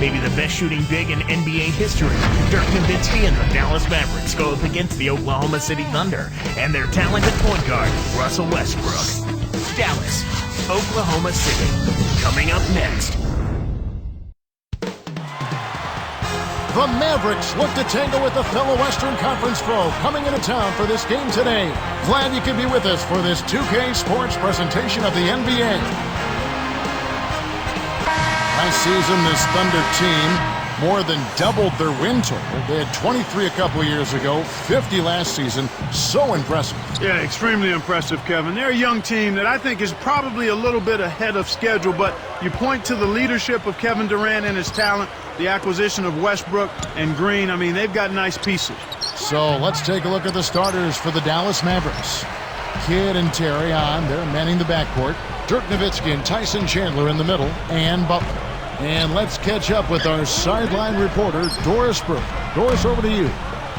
maybe the best shooting big in NBA history. Dirk Nowitzki and the Dallas Mavericks go up against the Oklahoma City Thunder and their talented point guard, Russell Westbrook. Dallas, Oklahoma City. Coming up next. The Mavericks look to tangle with a fellow Western Conference foe coming into town for this game today. Glad you could be with us for this 2K Sports presentation of the NBA. Last season, this Thunder team more than doubled their win total. They had 23 a couple of years ago, 50 last season. So impressive. Yeah, extremely impressive, Kevin. They're a young team that I think is probably a little bit ahead of schedule, but you point to the leadership of Kevin Durant and his talent, the acquisition of Westbrook and Green. I mean, they've got nice pieces. So let's take a look at the starters for the Dallas Mavericks. Kidd and Terry on. They're manning the backcourt. Dirk Nowitzki and Tyson Chandler in the middle, and Butler. And let's catch up with our sideline reporter, Doris Brooke. Doris, over to you.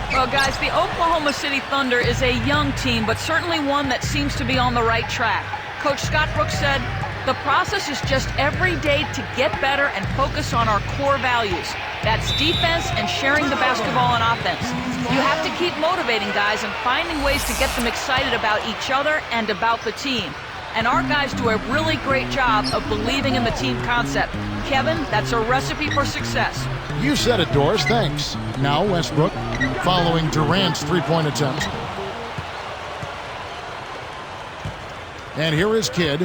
Well, guys, the Oklahoma City Thunder is a young team, but certainly one that seems to be on the right track. Coach Scott Brooks said, the process is just every day to get better and focus on our core values. That's defense and sharing the basketball on offense. You have to keep motivating guys and finding ways to get them excited about each other and about the team. And our guys do a really great job of believing in the team concept. Kevin, that's a recipe for success. You said it, Doris. Thanks. Now Westbrook, following Durant's three-point attempt. And here is Kidd.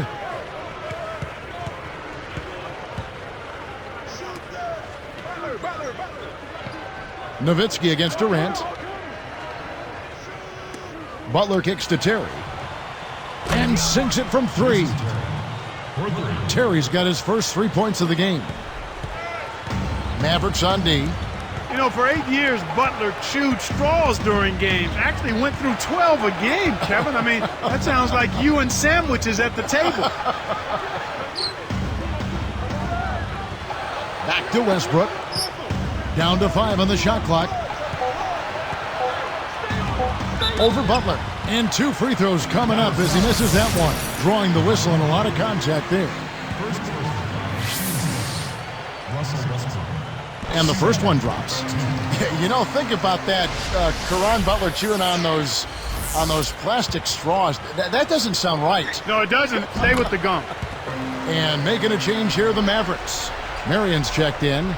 Nowitzki against Durant. Butler kicks to Terry. And sinks it from three. Terry's got his first 3 points of the game. Mavericks on D. You know, for 8 years, Butler chewed straws during games. Actually went through 12 a game, Kevin. I mean, that sounds like you and sandwiches at the table. Back to Westbrook. Down to 5 on the shot clock. Over Butler. And 2 free throws coming up as he misses that one. Drawing the whistle and a lot of contact there. And the first one drops. You know, think about that. Caron Butler chewing on those plastic straws. That doesn't sound right. No, it doesn't. Stay with the gum. And making a change here, the Mavericks. Marion's checked in.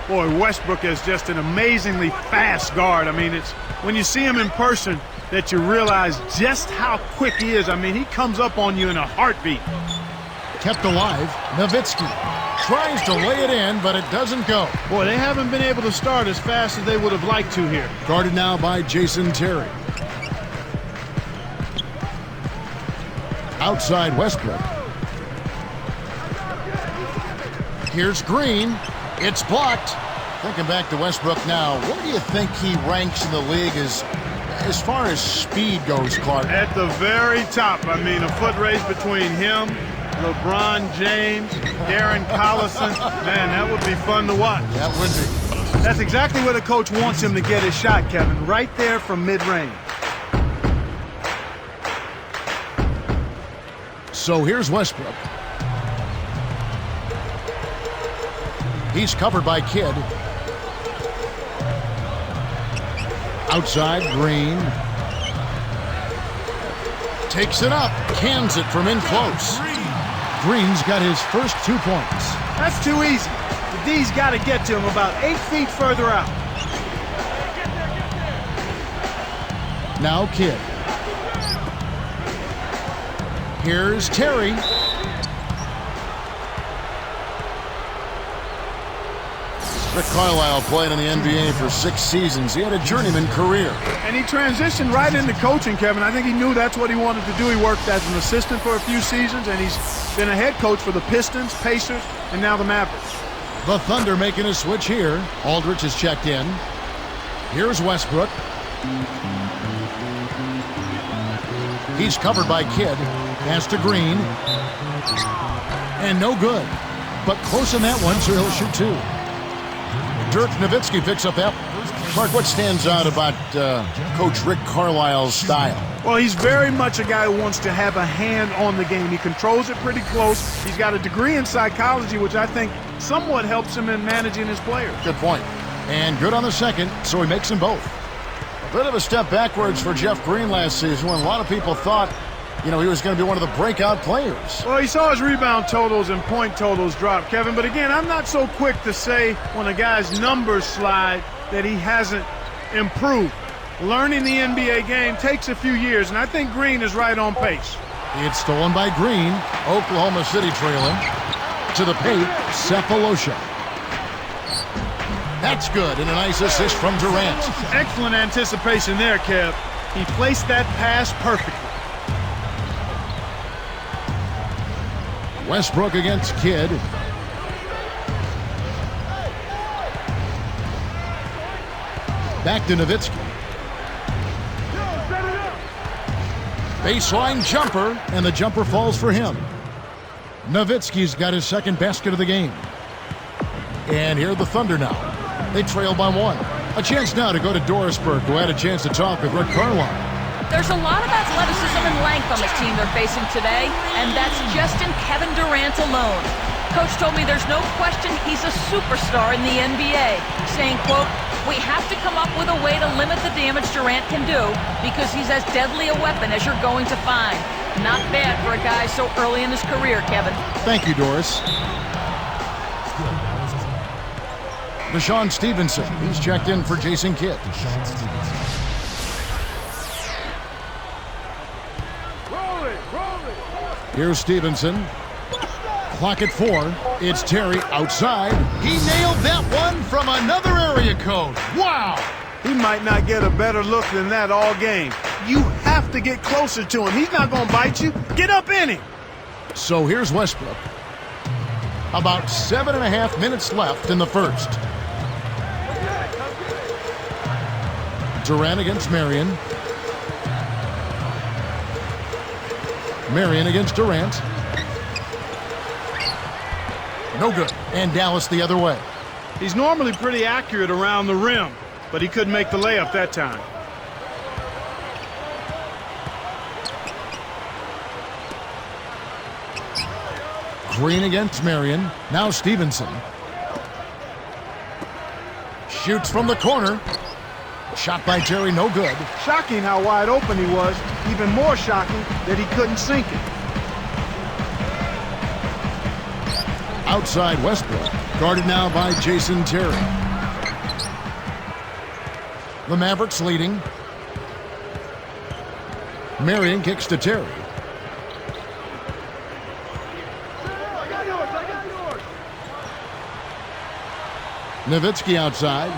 Boy, Westbrook is just an amazingly fast guard. I mean, it's when you see him in person that you realize just how quick he is. I mean, he comes up on you in a heartbeat. Kept alive. Nowitzki tries to lay it in, but it doesn't go. Boy, they haven't been able to start as fast as they would have liked to here. Guarded now by Jason Terry. Outside Westbrook. Here's Green. It's blocked. Thinking back to Westbrook now, where do you think he ranks in the league as far as speed goes, Clark? At the very top. I mean, a foot race between him, LeBron James, Darren Collison. Man, that would be fun to watch. That would be. That's exactly where the coach wants him to get his shot, Kevin. Right there from mid-range. So here's Westbrook. He's covered by Kidd. Outside, Green. Takes it up. Cans it from in close. Green's got his first 2 points. That's too easy. The D's got to get to him about 8 feet further out. Now Kidd. Here's Terry. Rick Carlisle played in the NBA for 6 seasons. He had a journeyman career. And he transitioned right into coaching, Kevin. I think he knew that's what he wanted to do. He worked as an assistant for a few seasons, and he's been a head coach for the Pistons, Pacers, and now the Mavericks. The Thunder making a switch here. Aldridge is checked in. Here's Westbrook. He's covered by Kidd. Pass to Green. And no good. But close in that one, so he'll shoot 2. Dirk Nowitzki picks up that. Mark, what stands out about Coach Rick Carlisle's style? Well, he's very much a guy who wants to have a hand on the game. He controls it pretty close. He's got a degree in psychology, which I think somewhat helps him in managing his players. Good point. And good on the second, so he makes them both. A bit of a step backwards for Jeff Green last season when a lot of people thought, he was going to be one of the breakout players. Well, he saw his rebound totals and point totals drop, Kevin. But again, I'm not so quick to say when a guy's numbers slide that he hasn't improved. Learning the NBA game takes a few years, and I think Green is right on pace. It's stolen by Green. Oklahoma City trailing. To the paint, Cephalosha. That's good, and a nice assist from Durant. Excellent anticipation there, Kev. He placed that pass perfectly. Westbrook against Kidd. Back to Nowitzki. Baseline jumper, and the jumper falls for him. Nowitzki's got his second basket of the game. And here are the Thunder now. They trail by one. A chance now to go to Dorisburg, who had a chance to talk with Rick Carlisle. There's a lot of athleticism and length on the team they're facing today, and that's just in Kevin Durant alone. Coach told me there's no question he's a superstar in the NBA, saying, quote, "We have to come up with a way to limit the damage Durant can do because he's as deadly a weapon as you're going to find." Not bad for a guy so early in his career, Kevin. Thank you, Doris. Deshaun Stevenson, he's checked in for Jason Kidd. Here's Stevenson. Clock at 4. It's Terry outside. He nailed that one from another area code. Wow! He might not get a better look than that all game. You have to get closer to him. He's not going to bite you. Get up in him. So here's Westbrook. About 7.5 minutes left in the first. Durant against Marion. Marion against Durant. No good. And Dallas the other way. He's normally pretty accurate around the rim, but he couldn't make the layup that time. Green against Marion. Now Stevenson. Shoots from the corner. Shot by Terry, no good. Shocking how wide open he was. Even more shocking that he couldn't sink it. Outside Westbrook. Guarded now by Jason Terry. The Mavericks leading. Marion kicks to Terry. Nowitzki outside.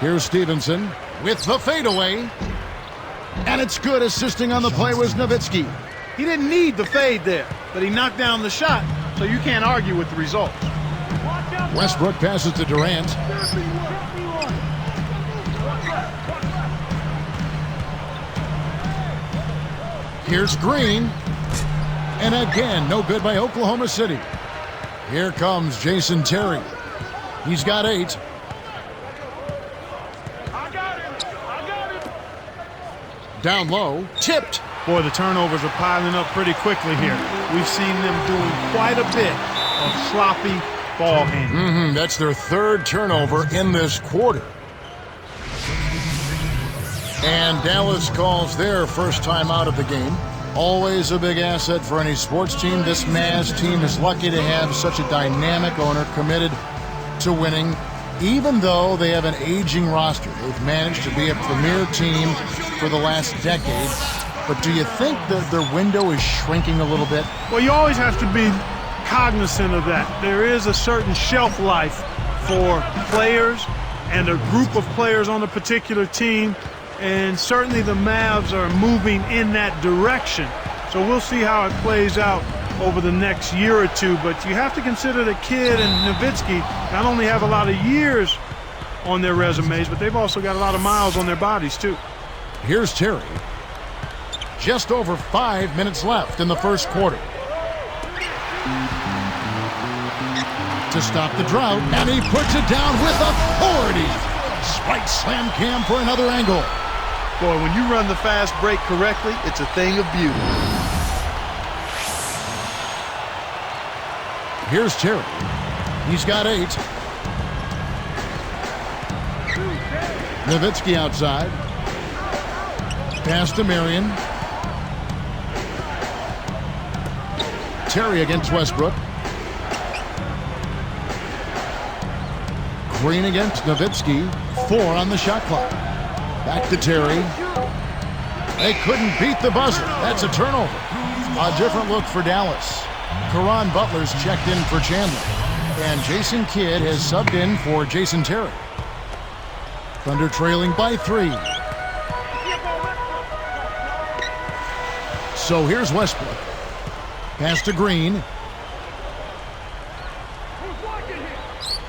Here's Stevenson with the fadeaway. And it's good. Assisting on the play was Nowitzki. He didn't need the fade there, but he knocked down the shot, so you can't argue with the results. Westbrook passes to Durant. Here's Green. And again, no good by Oklahoma City. Here comes Jason Terry. He's got 8. Down low, tipped. Boy, the turnovers are piling up pretty quickly here. We've seen them doing quite a bit of sloppy ball handling. That's their 3rd turnover in this quarter. And Dallas calls their first time out of the game. Always a big asset for any sports team. This Mavs team is lucky to have such a dynamic owner committed to winning. Even though they have an aging roster, they've managed to be a premier team for the last decade. But do you think that their window is shrinking a little bit? Well, you always have to be cognizant of that. There is a certain shelf life for players and a group of players on a particular team, and certainly the Mavs are moving in that direction. So we'll see how it plays out over the next year or two, but you have to consider that Kidd and Nowitzki not only have a lot of years on their resumes, but they've also got a lot of miles on their bodies too. Here's Terry. Just over 5 minutes left in the first quarter. To stop the drought, and he puts it down with authority. Spike slam cam for another angle. Boy, when you run the fast break correctly, it's a thing of beauty. Here's Terry. He's got 8. Nowitzki outside. Pass to Marion. Terry against Westbrook. Green against Nowitzki. 4 on the shot clock. Back to Terry. They couldn't beat the buzzer. That's a turnover. A different look for Dallas. Caron Butler's checked in for Chandler. And Jason Kidd has subbed in for Jason Terry. Thunder trailing by 3. So here's Westbrook. Pass to Green.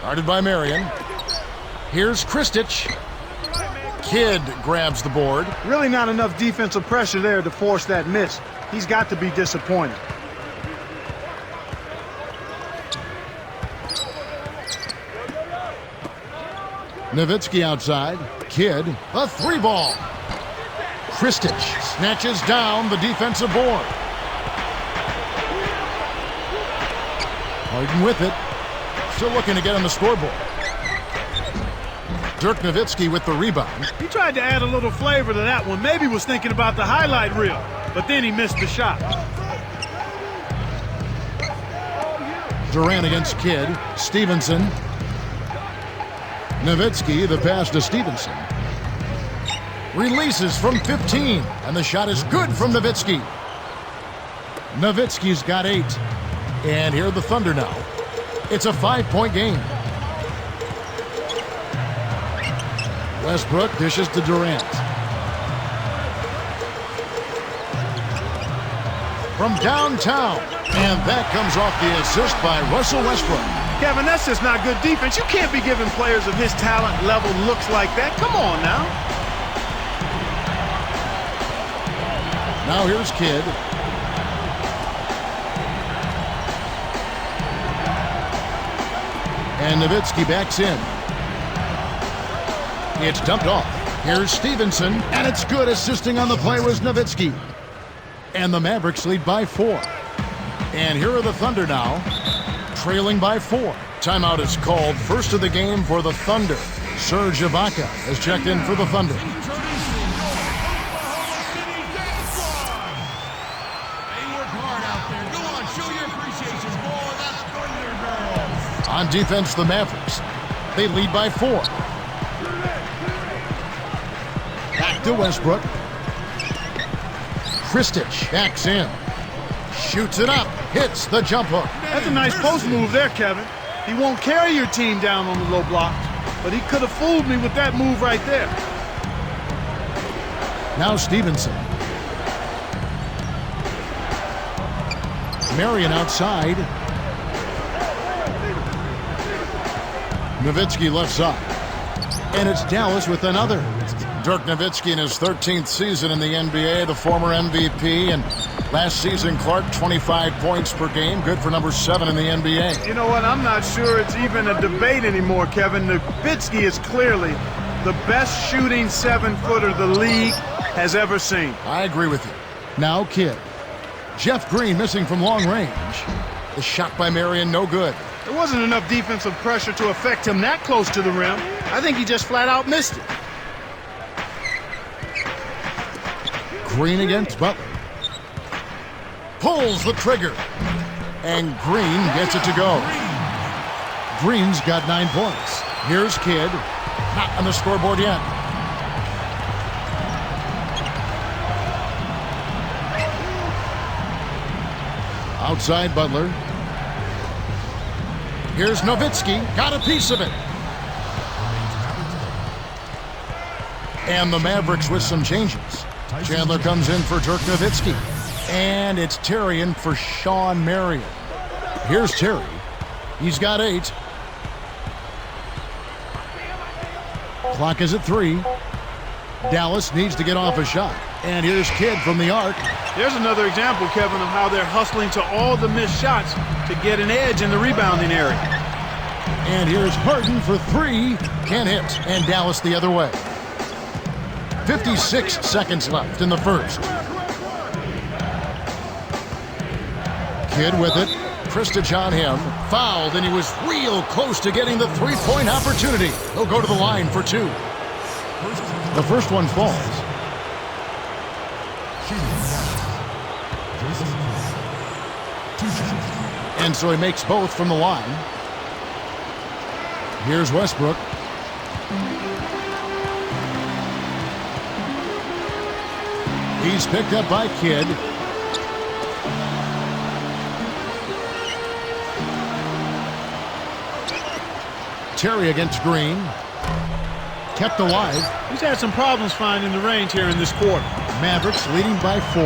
Guarded by Marion. Here's Kristich. Kidd grabs the board. Really not enough defensive pressure there to force that miss. He's got to be disappointed. Nowitzki outside. Kidd, a 3-ball. Kristich snatches down the defensive board. Harden with it. Still looking to get on the scoreboard. Dirk Nowitzki with the rebound. He tried to add a little flavor to that one. Maybe was thinking about the highlight reel, but then he missed the shot. Durant against Kidd. Stevenson. Nowitzki, the pass to Stevenson. Releases from 15, and the shot is good from Nowitzki. Nowitzki's got 8. And here are the Thunder now. It's a 5-point game. Westbrook dishes to Durant. From downtown, and that comes off the assist by Russell Westbrook. Kevin, that's just not good defense. You can't be giving players of his talent level looks like that. Come on now. Now here's Kidd. And Nowitzki backs in. It's dumped off. Here's Stevenson, and it's good. Assisting on the play was Nowitzki. And the Mavericks lead by 4. And here are the Thunder now, trailing by 4. Timeout is called. First of the game for the Thunder. Serge Ibaka has checked in for the Thunder. On defense, the Mavericks. They lead by 4. Back to Westbrook. Kristich backs in. Shoots it up. Hits the jump hook. That's a nice post move there, Kevin. He won't carry your team down on the low blocks, but he could have fooled me with that move right there. Now Stevenson. Marion outside. Nowitzki left side. And it's Dallas with another. Dirk Nowitzki in his 13th season in the NBA, the former MVP, and last season, Clark, 25 points per game, good for number 7 in the NBA. You know what? I'm not sure it's even a debate anymore, Kevin. Nowitzki is clearly the best shooting 7-footer the league has ever seen. I agree with you. Now Kidd. Jeff Green missing from long range. The shot by Marion, no good. There wasn't enough defensive pressure to affect him that close to the rim. I think he just flat out missed it. Green against Butler. Pulls the trigger. And Green gets it to go. Green's got 9 points. Here's Kidd. Not on the scoreboard yet. Outside Butler. Here's Nowitzki. Got a piece of it. And the Mavericks with some changes. Chandler comes in for Dirk Nowitzki. And it's Terry in for Sean Marion. Here's Terry. He's got 8. Clock is at 3. Dallas needs to get off a shot. And here's Kidd from the arc. There's another example, Kevin, of how they're hustling to all the missed shots to get an edge in the rebounding area. And here's Harden for 3. Can't hit. And Dallas the other way. 56 seconds left in the first. Kidd with it. Pristage on him. Fouled, and he was real close to getting the three-point opportunity. He'll go to the line for two. The first one falls. And so he makes both from the line. Here's Westbrook. He's picked up by Kidd. Terry against Green. Kept alive. He's had some problems finding the range here in this quarter. Mavericks leading by 4.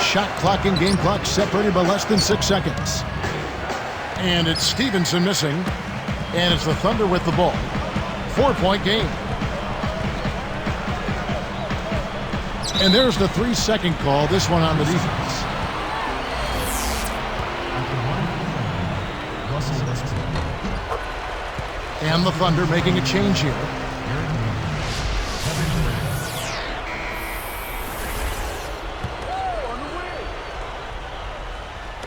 Shot clock and game clock separated by less than 6 seconds. And it's Stevenson missing. And it's the Thunder with the ball. 4-point game. And there's the 3-second call. This one on the defense. And the Thunder making a change here.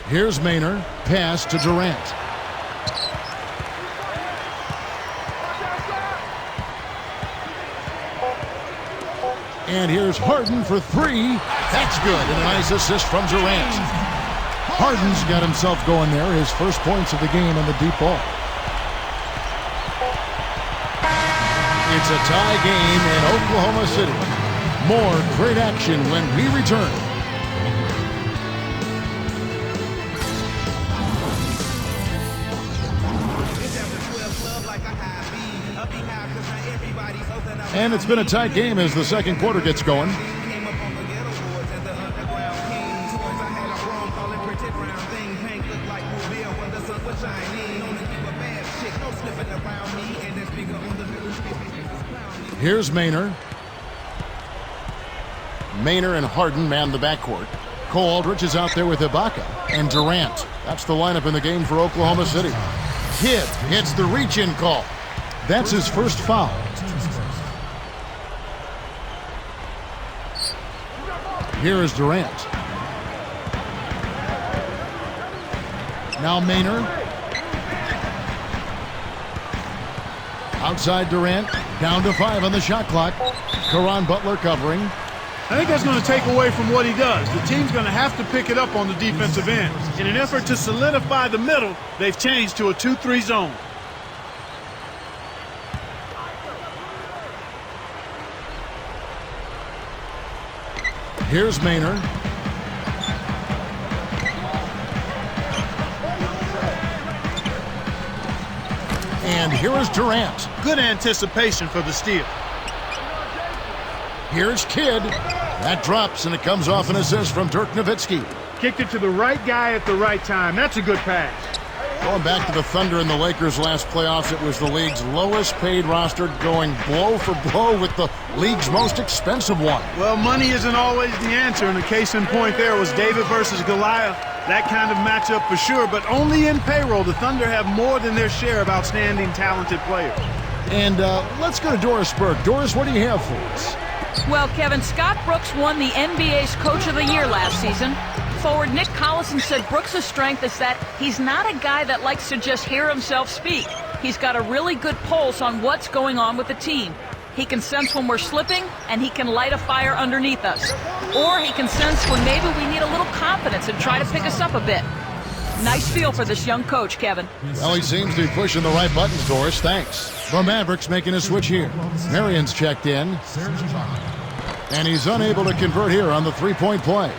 Here's Maynard. Pass to Durant. And here's Harden for 3. That's good. And a nice assist from Durant. Harden's got himself going there. His first points of the game on the deep ball. It's a tie game in Oklahoma City. More great action when we return. And it's been a tight game as the second quarter gets going. Here's Maynard. Maynard and Harden man the backcourt. Cole Aldrich is out there with Ibaka and Durant. That's the lineup in the game for Oklahoma City. Kidd gets the reach-in call. That's his first foul. Here is Durant. Now Maynard. Outside Durant. Down to 5 on the shot clock. Caron Butler covering. I think that's going to take away from what he does. The team's going to have to pick it up on the defensive end. In an effort to solidify the middle, they've changed to a 2-3 zone. Here's Maynard. And here is Durant. Good anticipation for the steal. Here's Kidd. That drops, and it comes off an assist from Dirk Nowitzki. Kicked it to the right guy at the right time. That's a good pass. Going back to the Thunder and the Lakers last playoffs, it was the league's lowest paid roster, going blow for blow with the league's most expensive one. Well, money isn't always the answer, and the case in point there was David versus Goliath. That kind of matchup for sure, but only in payroll. The Thunder have more than their share of outstanding, talented players. And let's go to Doris Burke. Doris, what do you have for us? Well, Kevin, Scott Brooks won the NBA's Coach of the Year last season. Forward Nick Collison said Brooks' strength is that he's not a guy that likes to just hear himself speak. He's got a really good pulse on what's going on with the team. He can sense when we're slipping, and he can light a fire underneath us. Or he can sense when maybe we need a little confidence and try to pick us up a bit. Nice feel for this young coach, Kevin. Well, he seems to be pushing the right buttons, Doris. Thanks. The Mavericks making a switch here. Marion's checked in. And he's unable to convert here on the three-point play.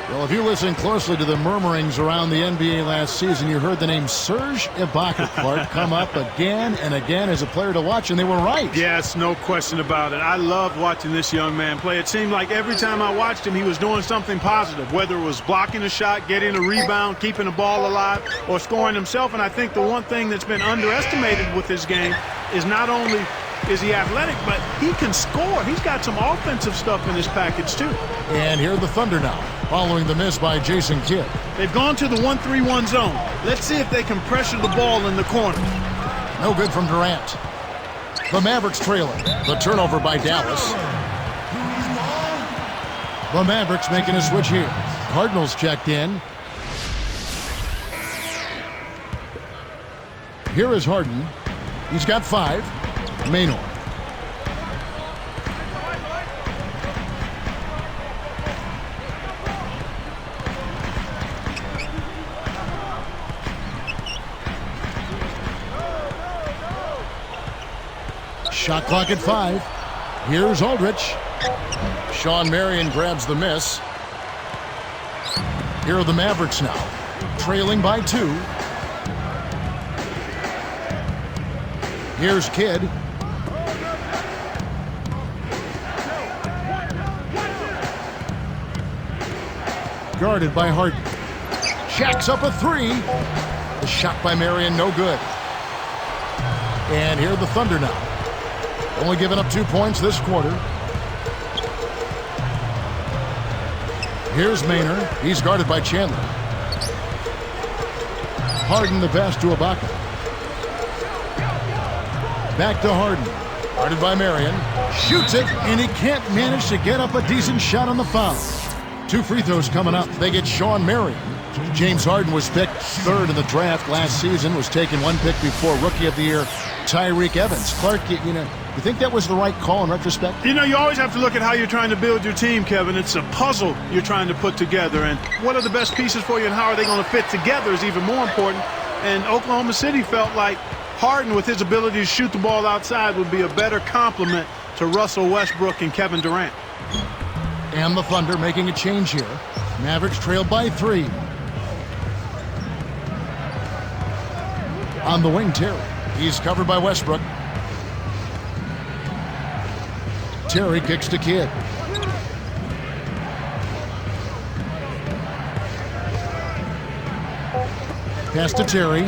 Well, if you listen closely to the murmurings around the NBA last season, you heard the name Serge Ibaka, Clark, come up again and again as a player to watch, and they were right. Yes, no question about it. I loved watching this young man play. It seemed like every time I watched him, he was doing something positive, whether it was blocking a shot, getting a rebound, keeping the ball alive, or scoring himself. And I think the one thing that's been underestimated with his game is not only is he athletic, but he can score. He's got some offensive stuff in his package, too. And here are the Thunder now, following the miss by Jason Kidd. They've gone to the 1-3-1 zone. Let's see if they can pressure the ball in the corner. No good from Durant. The Mavericks trailing. The turnover by Dallas. The Mavericks making a switch here. Cardinals checked in. Here is Harden. He's got 5. Maynor. Shot clock at 5. Here's Aldridge. Sean Marion grabs the miss. Here are the Mavericks now, trailing by 2. Here's Kidd. Guarded by Harden. Shaq's up a 3. The shot by Marion, no good. And here are the Thunder now. Only giving up 2 points this quarter. Here's Maynor. He's guarded by Chandler. Harden the pass to Ibaka. Back to Harden. Guarded by Marion. Shoots it, and he can't manage to get up a decent shot on the foul. 2 free throws coming up. They get Sean Marion. James Harden was picked 3rd in the draft last season, was taken 1 pick before Rookie of the Year Tyreke Evans. Clark, you think that was the right call in retrospect? You always have to look at how you're trying to build your team, Kevin. It's a puzzle you're trying to put together, and what are the best pieces for you and how are they going to fit together is even more important. And Oklahoma City felt like Harden, with his ability to shoot the ball outside, would be a better complement to Russell Westbrook and Kevin Durant. And the Thunder making a change here. Mavericks trail by 3. On the wing, Terry. He's covered by Westbrook. Terry kicks to Kidd. Pass to Terry.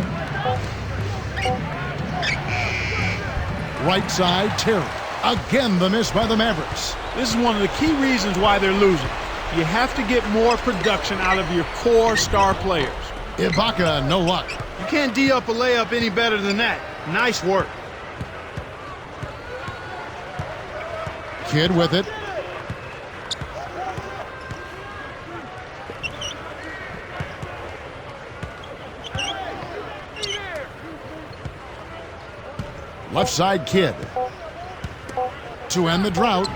Right side, Terry. Again, the miss by the Mavericks. This is one of the key reasons why they're losing. You have to get more production out of your core star players. Ibaka, no luck. You can't D up a layup any better than that. Nice work. Kidd with it. Left side, Kidd. To end the drought.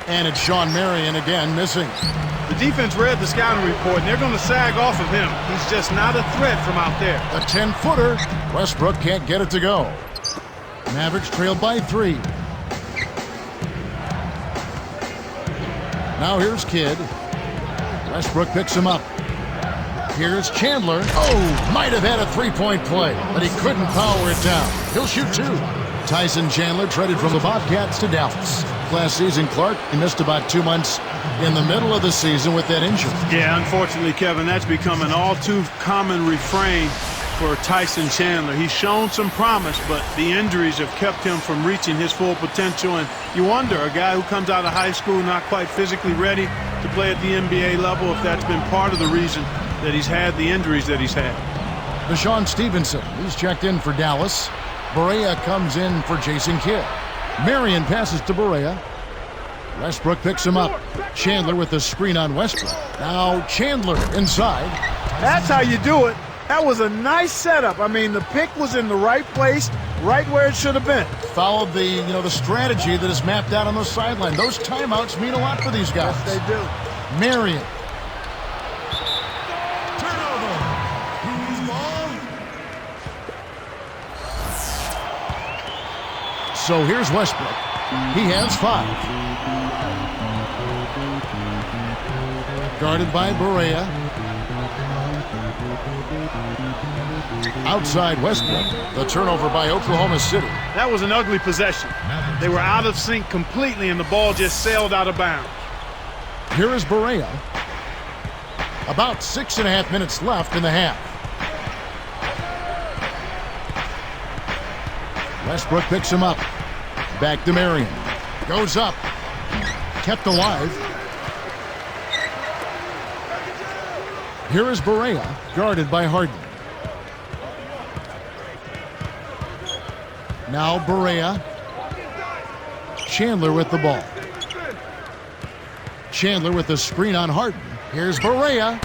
And it's Sean Marion again missing. The defense read the scouting report, and they're going to sag off of him. He's just not a threat from out there. A 10-footer. Westbrook can't get it to go. Mavericks trail by 3. Now here's Kidd. Westbrook picks him up. Here's Chandler. Oh, might have had a 3-point play, but he couldn't power it down. He'll shoot 2. Tyson Chandler traded from the Bobcats to Dallas. Last season, Clark, he missed about 2 months in the middle of the season with that injury. Yeah, unfortunately, Kevin, that's become an all-too-common refrain for Tyson Chandler. He's shown some promise, but the injuries have kept him from reaching his full potential. And you wonder, a guy who comes out of high school not quite physically ready to play at the NBA level, if that's been part of the reason that he's had the injuries that he's had. Deshaun Stevenson, he's checked in for Dallas. Barea comes in for Jason Kidd. Marion passes to Barea. Westbrook picks him up. Chandler with the screen on Westbrook. Now Chandler inside. That's how you do it. That was a nice setup. I mean, the pick was in the right place, right where it should have been. Followed the strategy that is mapped out on the sideline. Those timeouts mean a lot for these guys. Yes, they do. Marion. So here's Westbrook. He has 5. Guarded by Barea. Outside Westbrook. The turnover by Oklahoma City. That was an ugly possession. They were out of sync completely, and the ball just sailed out of bounds. Here is Barea. About 6.5 minutes left in the half. Westbrook picks him up. Back to Marion. Goes up. Kept alive. Here is Barea, guarded by Harden. Now Barea. Chandler with the ball. Chandler with the screen on Harden. Here's Barea.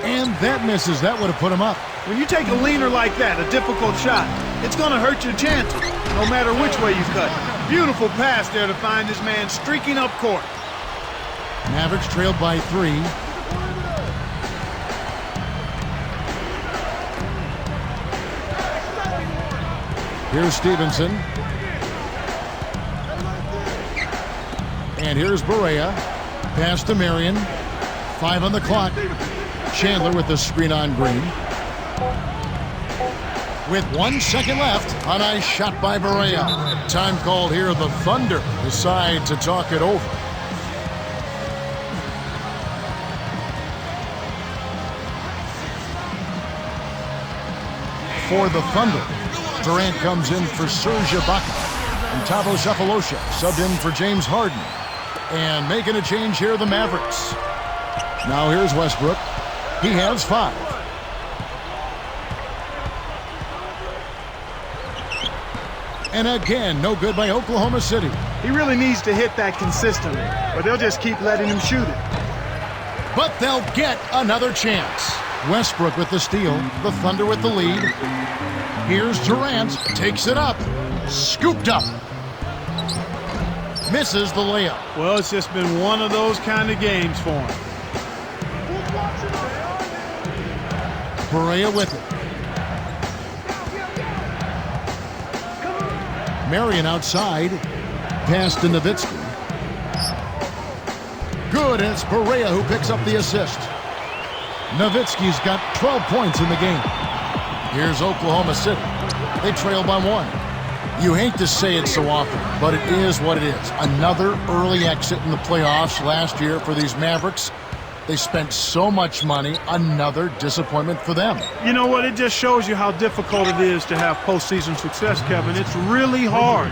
And that misses. That would have put him up. When you take a leaner like that, a difficult shot, it's going to hurt your chances, no matter which way you cut. Beautiful pass there to find this man streaking up court. Mavericks trailed by 3. Here's Stevenson. And here's Barea. Pass to Marion. 5 on the clock. Chandler with the screen on Green. With 1 second left, a nice shot by Barea. Time called here. The Thunder decide to talk it over. For the Thunder, Durant comes in for Serge Ibaka. And Tavo Cephalosha subbed in for James Harden. And making a change here, the Mavericks. Now here's Westbrook. He has 5. And again, no good by Oklahoma City. He really needs to hit that consistently, or they'll just keep letting him shoot it. But they'll get another chance. Westbrook with the steal. The Thunder with the lead. Here's Durant. Takes it up. Scooped up. Misses the layup. Well, it's just been one of those kind of games for him. Barea with it. Marion outside. Pass to Nowitzki. Good, and it's Barea who picks up the assist. Nowitzki's got 12 points in the game. Here's Oklahoma City. They trail by 1. You hate to say it so often, but it is what it is. Another early exit in the playoffs last year for these Mavericks. They spent so much money. Another disappointment for them. You know what? It just shows you how difficult it is to have postseason success, Kevin. It's really hard.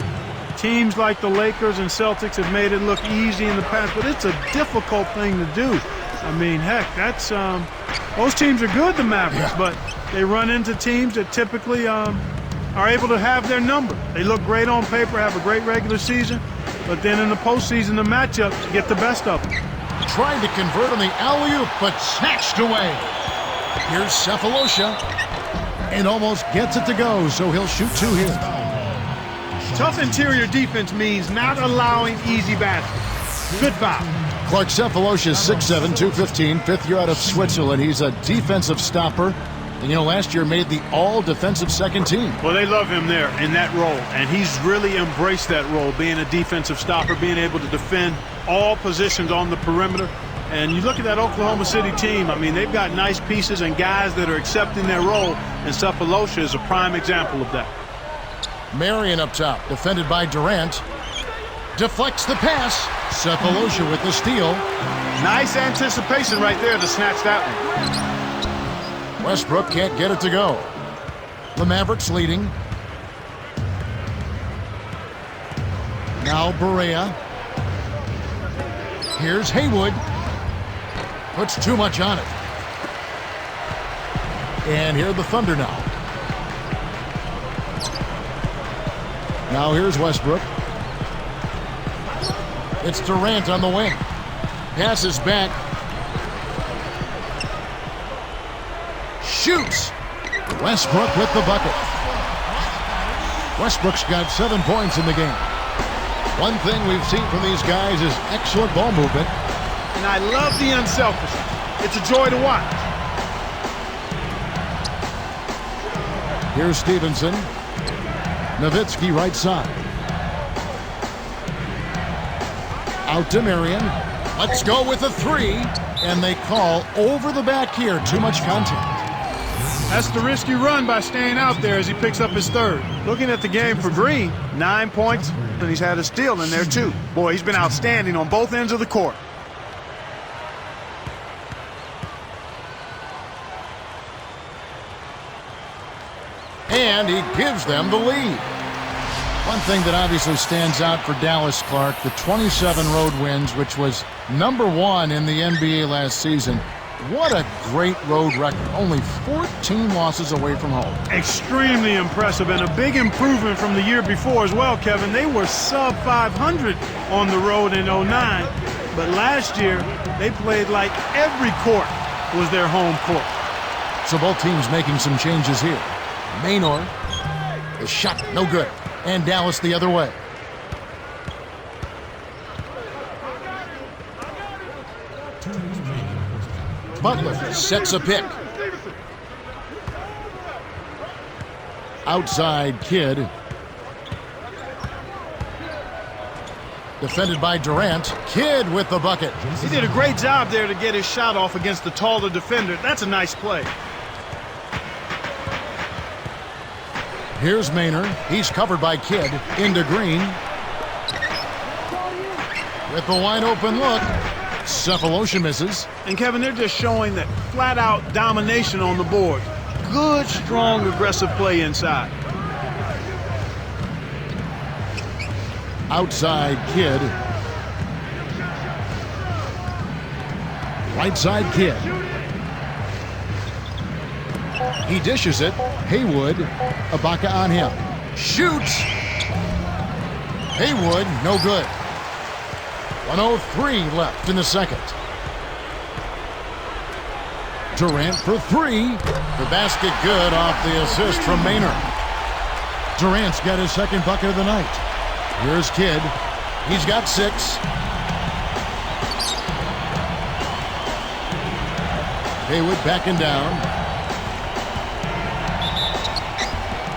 Teams like the Lakers and Celtics have made it look easy in the past, but it's a difficult thing to do. I mean, heck, that's those teams are good, the Mavericks, but they run into teams that typically are able to have their number. They look great on paper, have a great regular season, but then in the postseason, the matchups get the best of them. Tried to convert on the alley-oop, but snatched away. Here's Cephalosha, and almost gets it to go, so he'll shoot 2 here. Tough interior defense means not allowing easy baskets. Good foul. Clark Cephalosha is 6'7", 215, 5th year out of Switzerland. He's a defensive stopper. And, you know, last year made the all-defensive second team. Well, they love him there in that role, and he's really embraced that role, being a defensive stopper, being able to defend all positions on the perimeter. And you look at that Oklahoma City team, I mean, they've got nice pieces and guys that are accepting their role, and Cephalosha is a prime example of that. Marion up top, defended by Durant. Deflects the pass. Cephalosha with the steal. Nice anticipation right there to snatch that one. Westbrook can't get it to go. The Mavericks leading. Now Barea. Here's Haywood. Puts too much on it. And here are the Thunder now. Now here's Westbrook. It's Durant on the wing. Passes back. Shoots. Westbrook with the bucket. Westbrook's got 7 points in the game. One thing we've seen from these guys is excellent ball movement. And I love the unselfishness. It's a joy to watch. Here's Stevenson. Nowitzki right side. Out to Marion. Let's go with a 3. And they call over the back here. Too much contact. That's the risky run by staying out there as he picks up his 3rd. Looking at the game for Green, 9 points, and he's had a steal in there too. Boy, he's been outstanding on both ends of the court. And he gives them the lead. One thing that obviously stands out for Dallas, Clark, the 27 road wins, which was #1 in the NBA last season. What a great road record. Only 14 losses away from home. Extremely impressive and a big improvement from the year before as well, Kevin. They were sub 500 on the road in 09, but last year they played like every court was their home court. So both teams making some changes here. Maynor, the shot, no good. And Dallas the other way. Butler sets a pick. Outside Kidd. Defended by Durant. Kidd with the bucket. He did a great job there to get his shot off against the taller defender. That's a nice play. Here's Maynor. He's covered by Kidd. Into Green. With the wide open look. Cephalosha misses. And Kevin, they're just showing that flat-out domination on the board. Good, strong, aggressive play inside. Outside Kidd. Right side Kidd. He dishes it. Haywood. Ibaka on him. Shoots. Haywood, no good. 1:03 left in the second. Durant for three. The basket good off the assist from Maynor. Durant's got his second bucket of the night. Here's Kidd. He's got 6. Haywood backing down.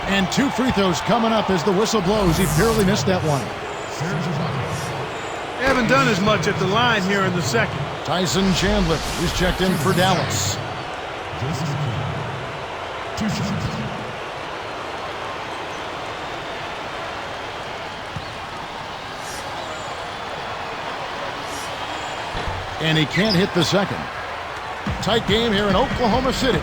And 2 free throws coming up as the whistle blows. He barely missed that one. They haven't done as much at the line here in the second. Tyson Chandler is checked in for Dallas. And he can't hit the second. Tight game here in Oklahoma City.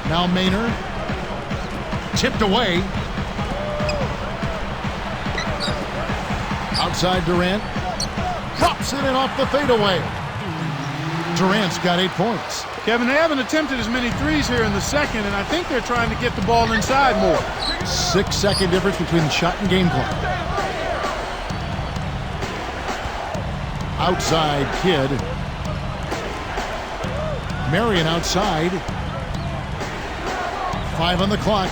Now Maynor. Tipped away. Outside Durant. Drops it in off the fadeaway. Durant's got 8 points. Kevin, they haven't attempted as many threes here in the second, and I think they're trying to get the ball inside more. 6-second difference between the shot and game clock. Outside Kidd. Marion outside. 5 on the clock.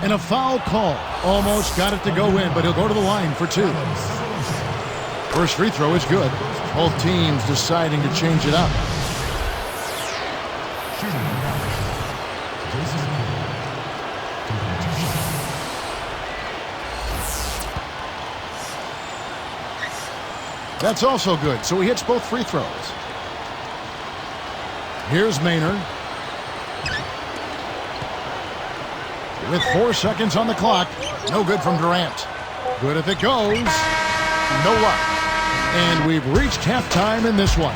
And a foul call. Almost got it to go in, but he'll go to the line for 2. First free throw is good. Both teams deciding to change it up. That's also good, so he hits both free throws. Here's Maynor. With 4 seconds on the clock. No good from Durant. Good if it goes. No luck. And we've reached halftime in this one.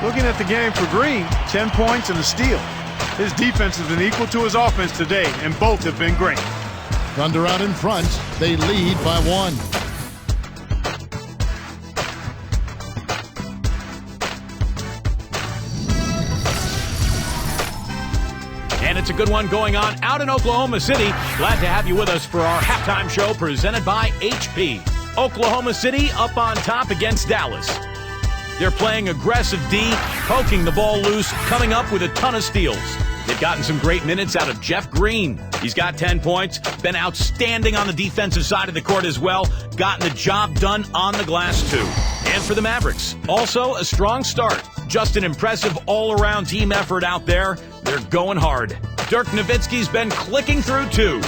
Looking at the game for Green, 10 points and a steal. His defense has been equal to his offense today, and both have been great. Thunder out in front. They lead by 1. And it's a good one going on out in Oklahoma City. Glad to have you with us for our halftime show presented by HP. Oklahoma City up on top against Dallas. They're playing aggressive D, poking the ball loose, coming up with a ton of steals. They've gotten some great minutes out of Jeff Green. He's got 10 points, been outstanding on the defensive side of the court as well, gotten the job done on the glass too. And for the Mavericks, also a strong start. Just an impressive all-around team effort out there. They're going hard. Dirk Nowitzki's been clicking through too.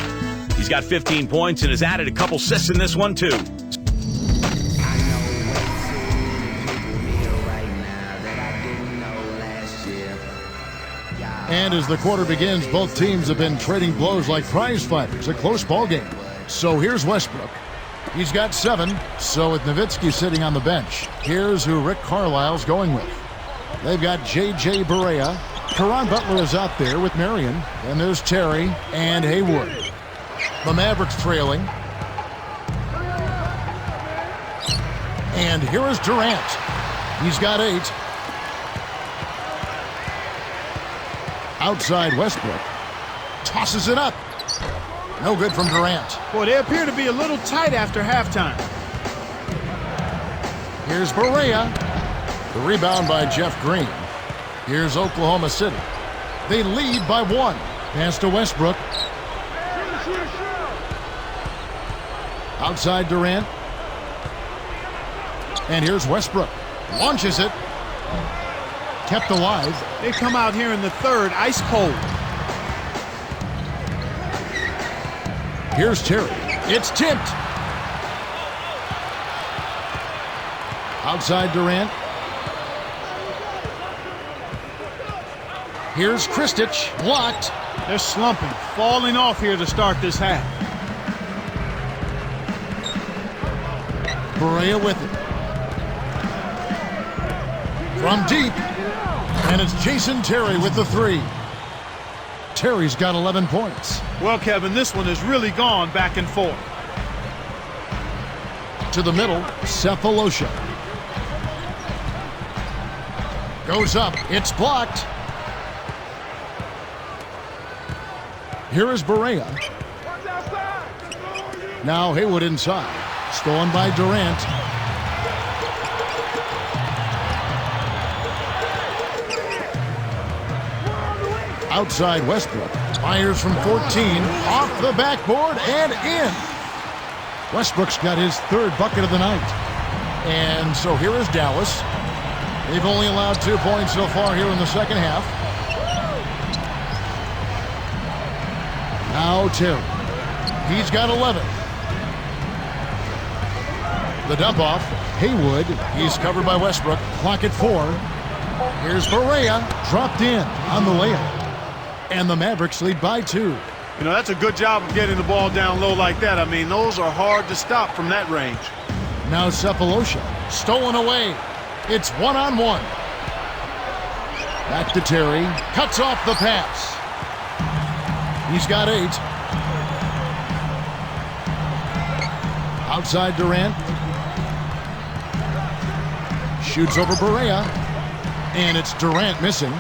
He's got 15 points and has added a couple assists in this one too. And as the quarter begins, both teams have been trading blows like prize fighters. A close ball game. So here's Westbrook. He's got 7. So with Nowitzki sitting on the bench, here's who Rick Carlisle's going with. They've got J.J. Barea. Caron Butler is out there with Marion. And there's Terry and Haywood. The Mavericks trailing. And here is Durant. He's got 8. Outside Westbrook. Tosses it up. No good from Durant. Boy, they appear to be a little tight after halftime. Here's Barea. The rebound by Jeff Green. Here's Oklahoma City. They lead by 1. Pass to Westbrook. Outside Durant. And here's Westbrook. Launches it. Kept alive. They come out here in the third, ice cold. Here's Terry. It's tipped. Outside Durant. Here's Kristich. Blocked. They're slumping, falling off here to start this half. Barea with it. From deep. And it's Jason Terry with the 3. Terry's got 11 points. Well, Kevin, this one has really gone back and forth. To the middle, Cephalosha. Goes up. It's blocked. Here is Barea. Now Haywood inside. Stolen by Durant. Outside Westbrook. Fires from 14. Off the backboard and in. Westbrook's got his 3rd bucket of the night. And so here is Dallas. They've only allowed 2 points so far here in the second half. Now Terry. He's got 11. The dump off. Haywood. He's covered by Westbrook. Clock at 4. Here's Barea. Dropped in on the layup. And the Mavericks lead by 2. You know, that's a good job of getting the ball down low like that. I mean, those are hard to stop from that range. Now Cephalosha. Stolen away. It's 1-on-1. Back to Terry. Cuts off the pass. He's got 8. Outside Durant. Shoots over Barea. And it's Durant missing.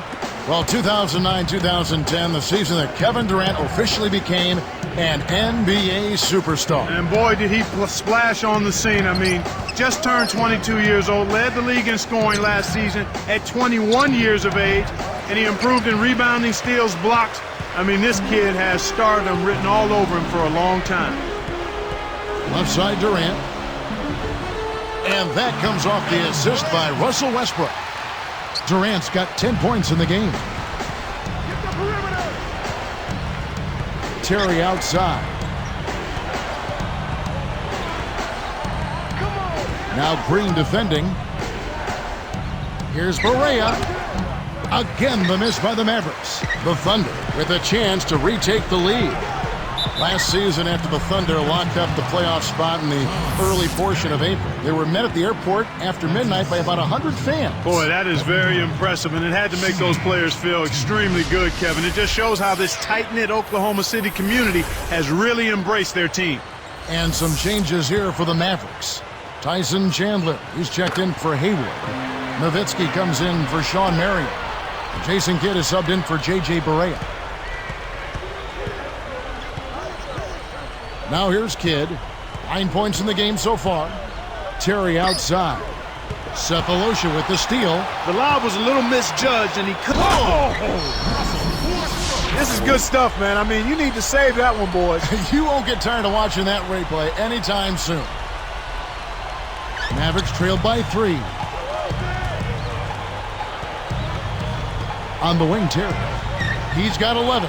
Well, 2009-2010, the season that Kevin Durant officially became an NBA superstar. And boy, did he splash on the scene. I mean, just turned 22 years old, led the league in scoring last season at 21 years of age, and he improved in rebounding, steals, blocks. I mean, this kid has stardom written all over him for a long time. Left side Durant. And that comes off the assist by Russell Westbrook. Durant's got 10 points in the game. Terry outside. Now Green defending. Here's Barea. Again, the miss by the Mavericks. The Thunder with a chance to retake the lead. Last season, after the Thunder locked up the playoff spot in the early portion of April, they were met at the airport after midnight by about 100 fans. Boy, that is very impressive, and it had to make those players feel extremely good, Kevin. It just shows how this tight-knit Oklahoma City community has really embraced their team. And some changes here for the Mavericks. Tyson Chandler, he's checked in for Haywood. Nowitzki comes in for Sean Marion. Jason Kidd is subbed in for J.J. Barea. Now here's Kidd. 9 points in the game so far. Terry outside. Cephalosha with the steal. The lob was a little misjudged, and he could. Oh! This is good stuff, man. I mean, you need to save that one, boys. You won't get tired of watching that replay anytime soon. Mavericks trailed by 3. On the wing, Terry. He's got 11.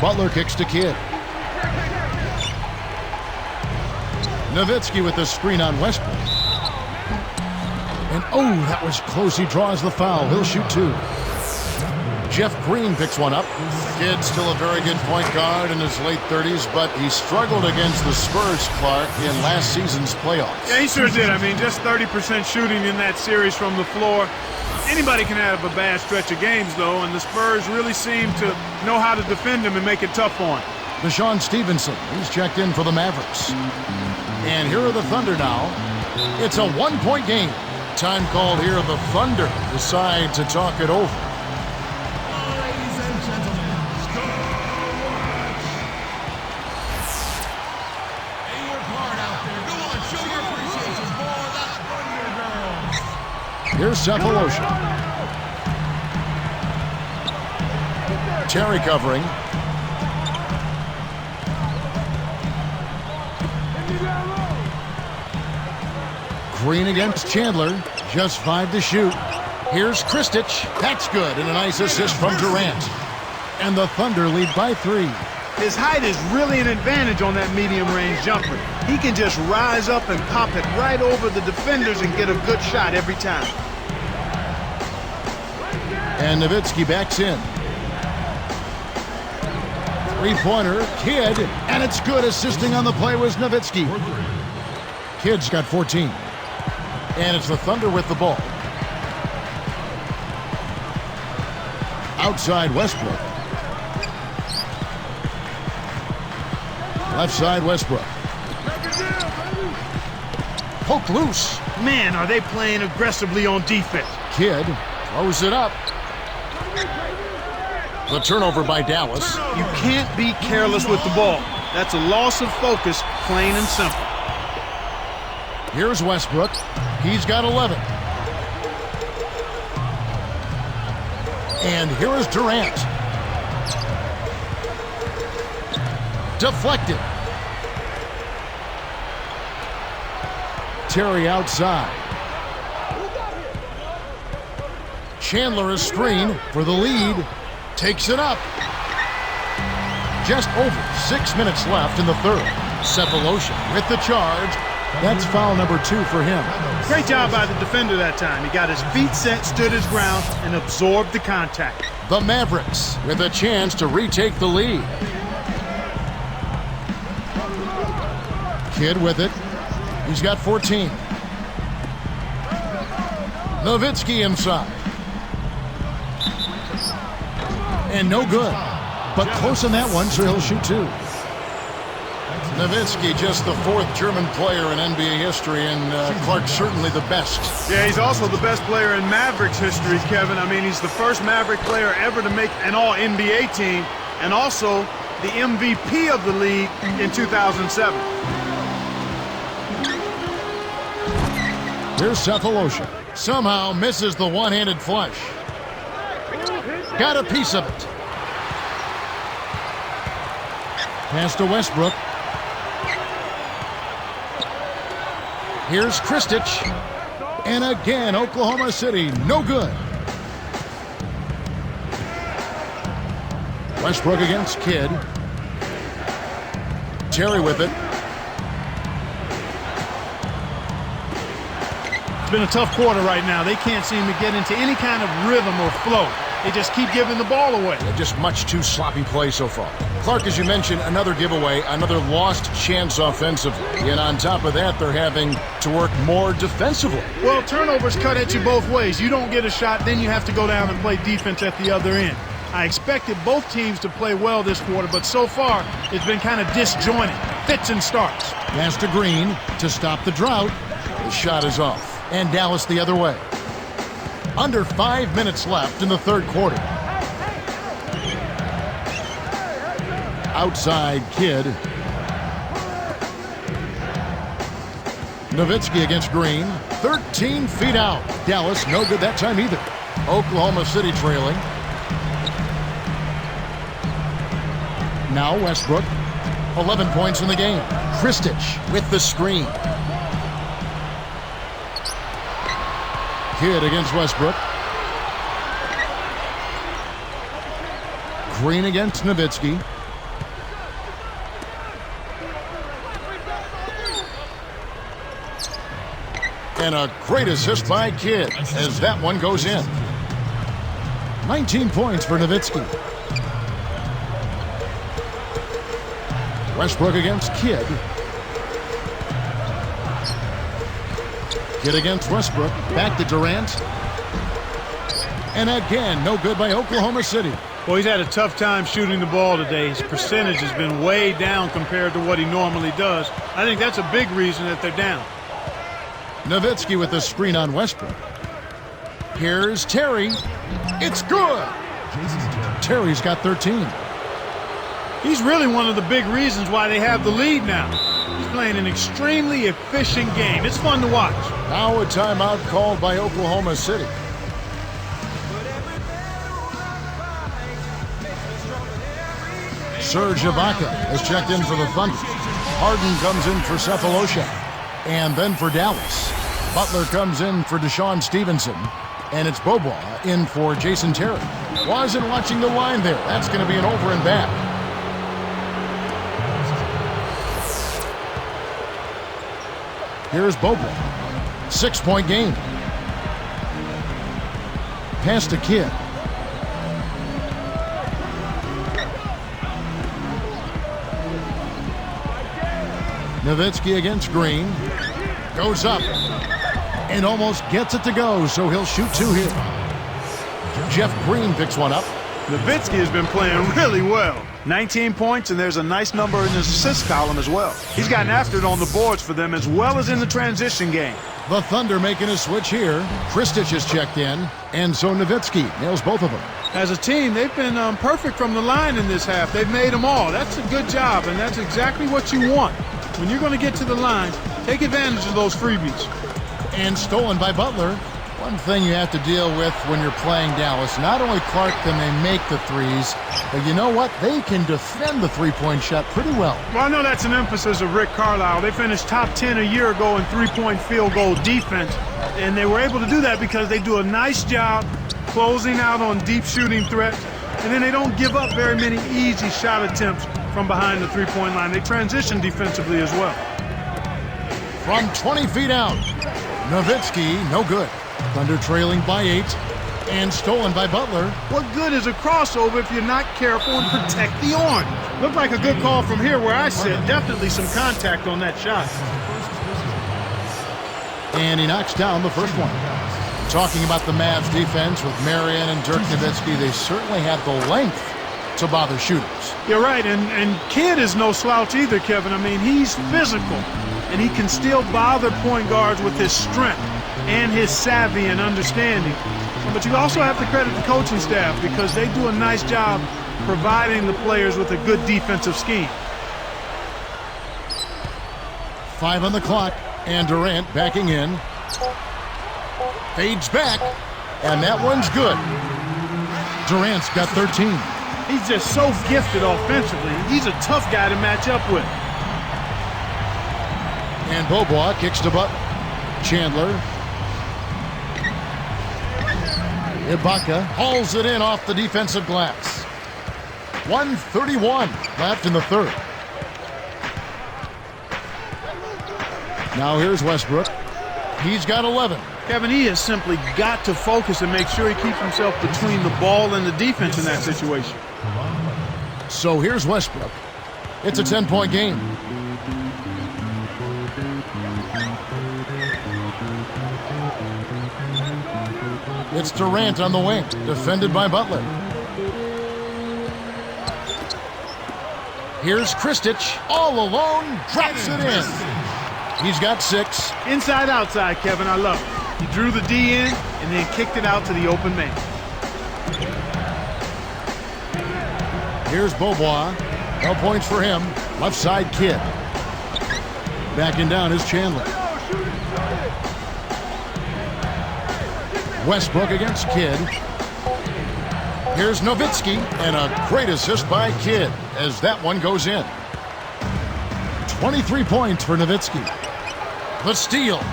Butler kicks to Kidd. Nowitzki with the screen on Westbrook. And oh, that was close. He draws the foul. He'll shoot 2. Jeff Green picks one up. Kidd still a very good point guard in his late 30s, but he struggled against the Spurs, Clark, in last season's playoffs. Yeah, he sure did. I mean, just 30% shooting in that series from the floor. Anybody can have a bad stretch of games, though, and the Spurs really seem to know how to defend him and make it tough on him. Deshaun Stevenson, he's checked in for the Mavericks. And here are the Thunder now. It's a one-point game. Time called here. The Thunder decide to talk it over. Ladies and gentlemen, hey, work hard out there. Go on, show your appreciation for the Thunder Girls. Here's Cephalosha. Terry covering. Green against Chandler. Just 5 to shoot. Here's Kristich. That's good. And a nice assist from Durant. And the Thunder lead by 3. His height is really an advantage on that medium-range jumper. He can just rise up and pop it right over the defenders and get a good shot every time. And Nowitzki backs in. Three-pointer, Kidd, and it's good. Assisting on the play was Nowitzki. Kidd's got 14. And it's the Thunder with the ball. Outside Westbrook. Left side Westbrook. Poke loose. Man, are they playing aggressively on defense. Kidd throws it up. The turnover by Dallas. You can't be careless with the ball. That's a loss of focus, plain and simple. Here's Westbrook. He's got 11. And here is Durant. Deflected. Terry outside. Chandler is screen for the lead. Takes it up. Just over 6 minutes left in the third. Cephalosha with the charge. That's foul number 2 for him. Great job by the defender that time. He got his feet set, stood his ground, and absorbed the contact. The Mavericks with a chance to retake the lead. Kidd with it. He's got 14. Nowitzki inside. And no good. But close on that one, so he'll shoot 2. Nowitzki, just the 4th German player in NBA history, and Clark certainly the best. Yeah, he's also the best player in Mavericks history, Kevin. I mean, he's the first Maverick player ever to make an All-NBA team, and also the MVP of the league in 2007. Here's Cephalosha. Somehow misses the one-handed flush. Got a piece of it. Pass to Westbrook. Here's Kristich. And again, Oklahoma City, no good. Westbrook against Kidd. Terry with it. It's been a tough quarter right now. They can't seem to get into any kind of rhythm or flow. They just keep giving the ball away. Just much too sloppy play so far. Clark, as you mentioned, another giveaway, another lost chance offensively. And on top of that, they're having to work more defensively. Well, turnovers cut at you both ways. You don't get a shot, then you have to go down and play defense at the other end. I expected both teams to play well this quarter, but so far, it's been kind of disjointed. Fits and starts. Pass to Green to stop the drought. The shot is off. And Dallas the other way. Under 5 minutes left in the third quarter. Outside Kidd. Nowitzki against Green. 13 feet out. Dallas no good that time either. Oklahoma City trailing. Now Westbrook. 11 points in the game. Kristich with the screen. Kidd against Westbrook. Green against Nowitzki. And a great assist by Kidd as that one goes in. 19 points for Nowitzki. Westbrook against Kidd. Kidd against Westbrook. Back to Durant. And again, no good by Oklahoma City. Well, he's had a tough time shooting the ball today. His percentage has been way down compared to what he normally does. I think that's a big reason that they're down. Nowitzki with the screen on Westbrook. Here's Terry. It's good. Terry's got 13. He's really one of the big reasons why they have the lead now. He's playing an extremely efficient game. It's fun to watch. Now a timeout called by Oklahoma City. Serge Ibaka has checked in for the Thunder. Harden comes in for Cephalosha. And then for Dallas, Butler comes in for Deshaun Stevenson. And it's Bobois in for Jason Terry. Wasn't watching the line there. That's going to be an over and back. Here's Bobois. 6-point game. Pass to Kidd. Nowitzki against Green. Goes up. And almost gets it to go, so he'll shoot two here. Jeff Green picks one up. Nowitzki has been playing really well. 19 points, and there's a nice number in his assist column as well. He's gotten after it on the boards for them as well as in the transition game. The Thunder making a switch here. Kristich has checked in, and so Nowitzki nails both of them. As a team, they've been perfect from the line in this half. They've made them all. That's a good job, and that's exactly what you want. When you're going to get to the line, take advantage of those freebies. And stolen by Butler. One thing you have to deal with when you're playing Dallas, not only Clark can they make the threes, but you know what? They can defend the three-point shot pretty well. Well, I know that's an emphasis of Rick Carlisle. They finished top 10 a year ago in three-point field goal defense, and they were able to do that because they do a nice job closing out on deep shooting threats, and then they don't give up very many easy shot attempts from behind the three-point line. They transition defensively as well. From 20 feet out, Nowitzki, no good. Thunder trailing by 8 and stolen by Butler. What good is a crossover if you're not careful and protect the orange? Looked like a good call from here where I sit. Definitely some contact on that shot. And he knocks down the first one. Talking about the Mavs defense with Marion and Dirk Nowitzki, they certainly have the length to bother shooters. You're right, and Kidd is no slouch either, Kevin. I mean, he's physical, and he can still bother point guards with his strength and his savvy and understanding. But you also have to credit the coaching staff because they do a nice job providing the players with a good defensive scheme. 5 on the clock, and Durant backing in. Fades back, and that one's good. Durant's got 13. He's just so gifted offensively. He's a tough guy to match up with. And Bobois kicks to Butler. Chandler. Ibaka hauls it in off the defensive glass. 1:31 left in the third. Now here's Westbrook. He's got 11. Kevin, he has simply got to focus and make sure he keeps himself between the ball and the defense in that situation. So here's Westbrook. It's a 10-point game. It's Durant on the wing, defended by Butler. Here's Kristich, all alone, drops it in. He's got 6. Inside, outside, Kevin, I love it. He drew the D in and then kicked it out to the open man. Here's Bobois. No points for him. Left side Kidd. Backing down is Chandler. Westbrook against Kidd. Here's Nowitzki, and a great assist by Kidd as that one goes in. 23 points for Nowitzki. The steal.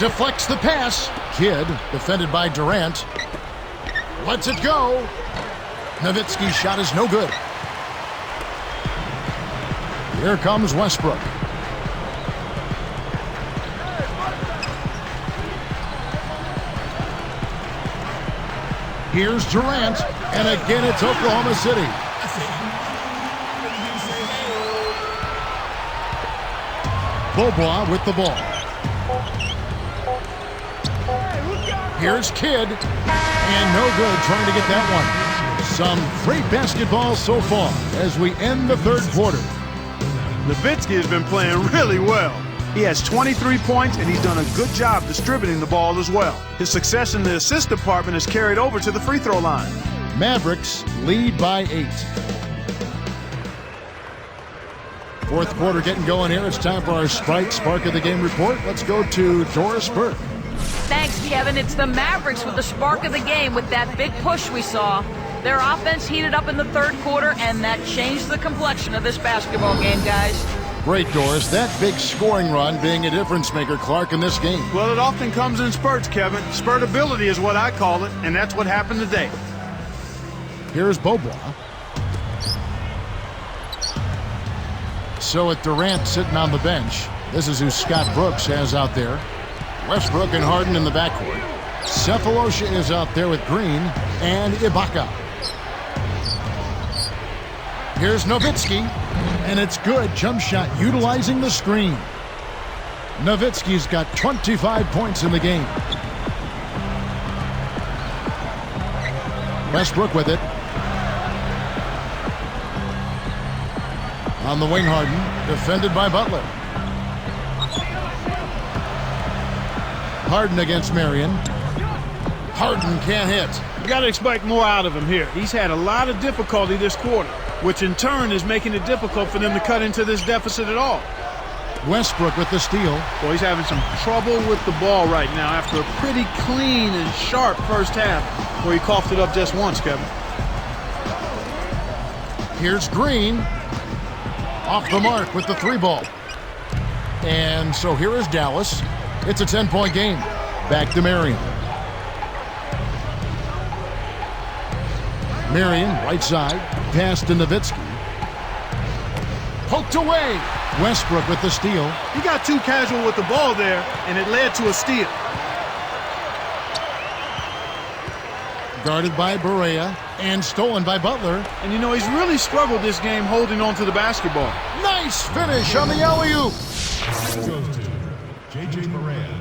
Deflects the pass. Kidd, defended by Durant. Lets it go. Nowitzki's shot is no good. Here comes Westbrook. Here's Durant, and again it's Oklahoma City. Bobois with the ball. Here's Kidd, and no good trying to get that one. Some great basketball so far as we end the third quarter. Nowitzki has been playing really well. He has 23 points, and he's done a good job distributing the ball as well. His success in the assist department has carried over to the free throw line. Mavericks lead by 8. Fourth quarter getting going here. It's time for our Spark of the Game report. Let's go to Doris Burke. Thanks, Kevin. It's the Mavericks with the spark of the game with that big push we saw. Their offense heated up in the third quarter, and that changed the complexion of this basketball game, guys. Great, Doris. That big scoring run being a difference maker, Clark, in this game. Well, it often comes in spurts, Kevin. Spurtability is what I call it, and that's what happened today. Here's Beaubois. So with Durant sitting on the bench, this is who Scott Brooks has out there. Westbrook and Harden in the backcourt. Cephalosha is out there with Green and Ibaka. Here's Nowitzki, and it's good. Jump shot utilizing the screen. Nowitzki's got 25 points in the game. Westbrook with it. On the wing, Harden, defended by Butler. Harden against Marion. Harden can't hit. You got to expect more out of him here. He's had a lot of difficulty this quarter, which in turn is making it difficult for them to cut into this deficit at all. Westbrook with the steal. Well, he's having some trouble with the ball right now after a pretty clean and sharp first half where he coughed it up just once, Kevin. Here's Green. Off the mark with the 3-ball. And so here is Dallas. It's a 10-point game. Back to Marion. Marion, right side. Pass to Nowitzki. Poked away. Westbrook with the steal. He got too casual with the ball there, and it led to a steal. Guarded by Barea and stolen by Butler. And you know, he's really struggled this game holding on to the basketball. Nice finish on the alley-oop. Goes to J.J. Barea.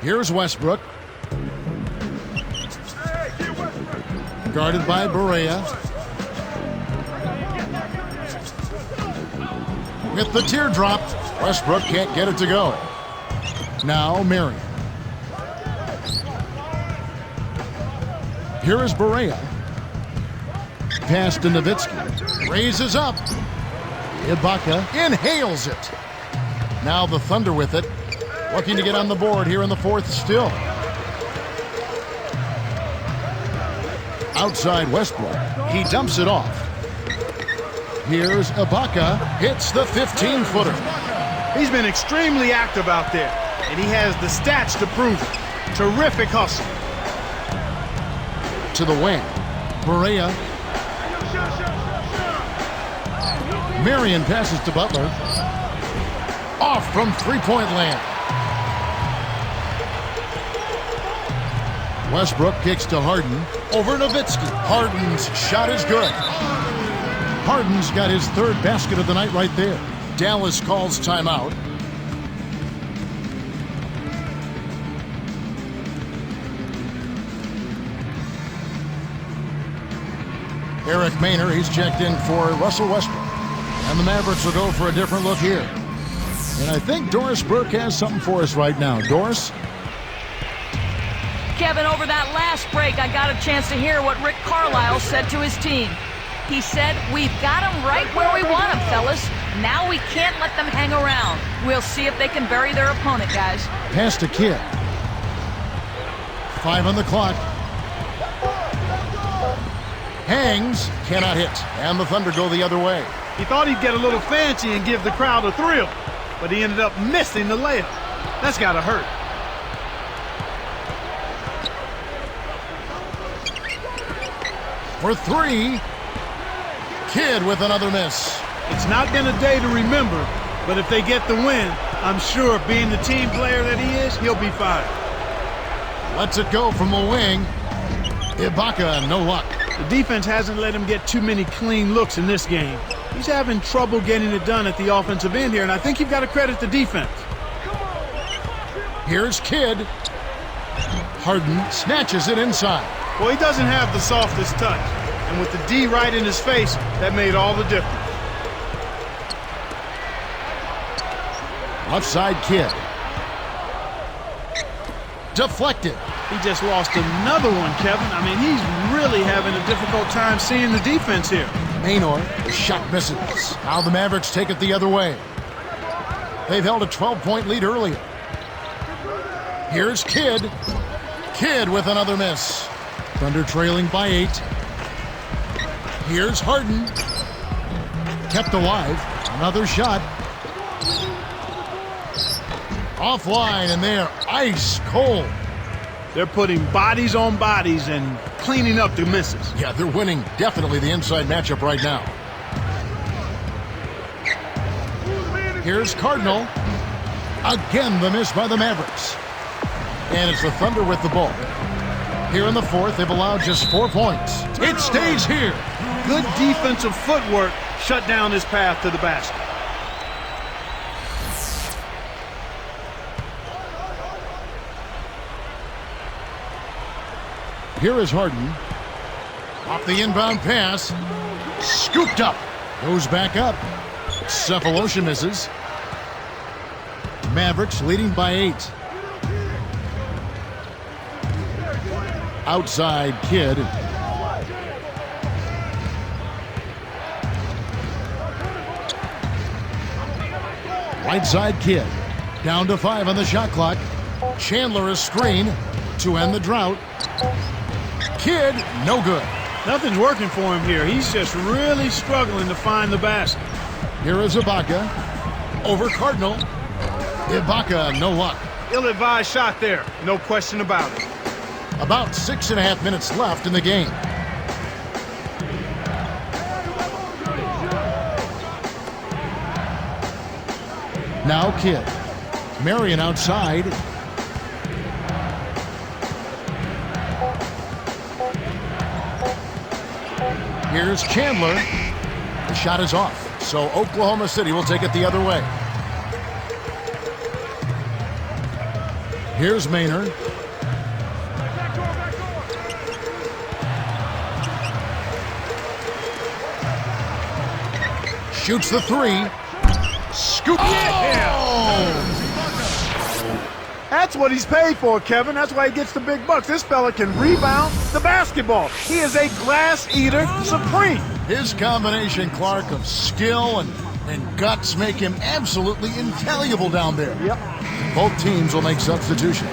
Here's Westbrook. Guarded by Barea. With the teardrop, Westbrook can't get it to go. Now Marion. Here is Barea. Pass to Nowitzki. Raises up. Ibaka inhales it. Now the Thunder with it. Looking to get on the board here in the fourth still. Outside Westbrook. He dumps it off. Here's Ibaka. Hits the 15-footer. He's been extremely active out there, and he has the stats to prove it. Terrific hustle. To the wing. Barea. Marion passes to Butler. Off from three-point land. Westbrook kicks to Harden. Over Nowitzki. Harden's shot is good. Harden's got his third basket of the night right there. Dallas calls timeout. Eric Maynor, he's checked in for Russell Westbrook. And the Mavericks will go for a different look here. And I think Doris Burke has something for us right now. Doris? Kevin, over that last break, I got a chance to hear what Rick Carlisle said to his team. He said, "We've got them right where we want them, fellas. Now we can't let them hang around. We'll see if they can bury their opponent, guys." Pass to Kidd. 5 on the clock. Hangs, cannot hit. And the Thunder go the other way. He thought he'd get a little fancy and give the crowd a thrill, but he ended up missing the layup. That's gotta hurt. For 3. Kidd with another miss. It's not been a day to remember, but if they get the win, I'm sure being the team player that he is, he'll be fine. Lets it go from the wing. Ibaka, no luck. The defense hasn't let him get too many clean looks in this game. He's having trouble getting it done at the offensive end here, and I think you've got to credit the defense. Here's Kidd. Harden snatches it inside. Well, he doesn't have the softest touch. And with the D right in his face, that made all the difference. Left side Kidd. Deflected. He just lost another one, Kevin. I mean, he's really having a difficult time seeing the defense here. Maynor, the shot misses. Now the Mavericks take it the other way. They've held a 12-point lead earlier. Here's Kidd. Kidd with another miss. Thunder trailing by 8. Here's Harden. Kept alive. Another shot. Offline, and they're ice cold. They're putting bodies on bodies and cleaning up the misses. Yeah, they're winning definitely the inside matchup right now. Here's Cardinal. Again, the miss by the Mavericks. And it's the Thunder with the ball. Here in the fourth, they've allowed just 4 points. It stays here. Good defensive footwork shut down his path to the basket. Here is Harden. Off the inbound pass. Scooped up. Goes back up. Cephalosha misses. Mavericks leading by 8. Outside Kidd. Right side Kidd. Down to 5 on the shot clock. Chandler is screen to end the drought. Kidd, no good. Nothing's working for him here. He's just really struggling to find the basket. Here is Ibaka. Over Cardinal. Ibaka, no luck. Ill-advised shot there. No question about it. About 6.5 minutes left in the game. Now Kidd. Marion outside. Here's Chandler. The shot is off, so Oklahoma City will take it the other way. Here's Maynor. Shoots the 3. Scoop. Oh! That's what he's paid for, Kevin. That's why he gets the big bucks. This fella can rebound the basketball. He is a glass eater supreme. His combination, Clark, of skill and guts make him absolutely invaluable down there. Yep. Both teams will make substitutions.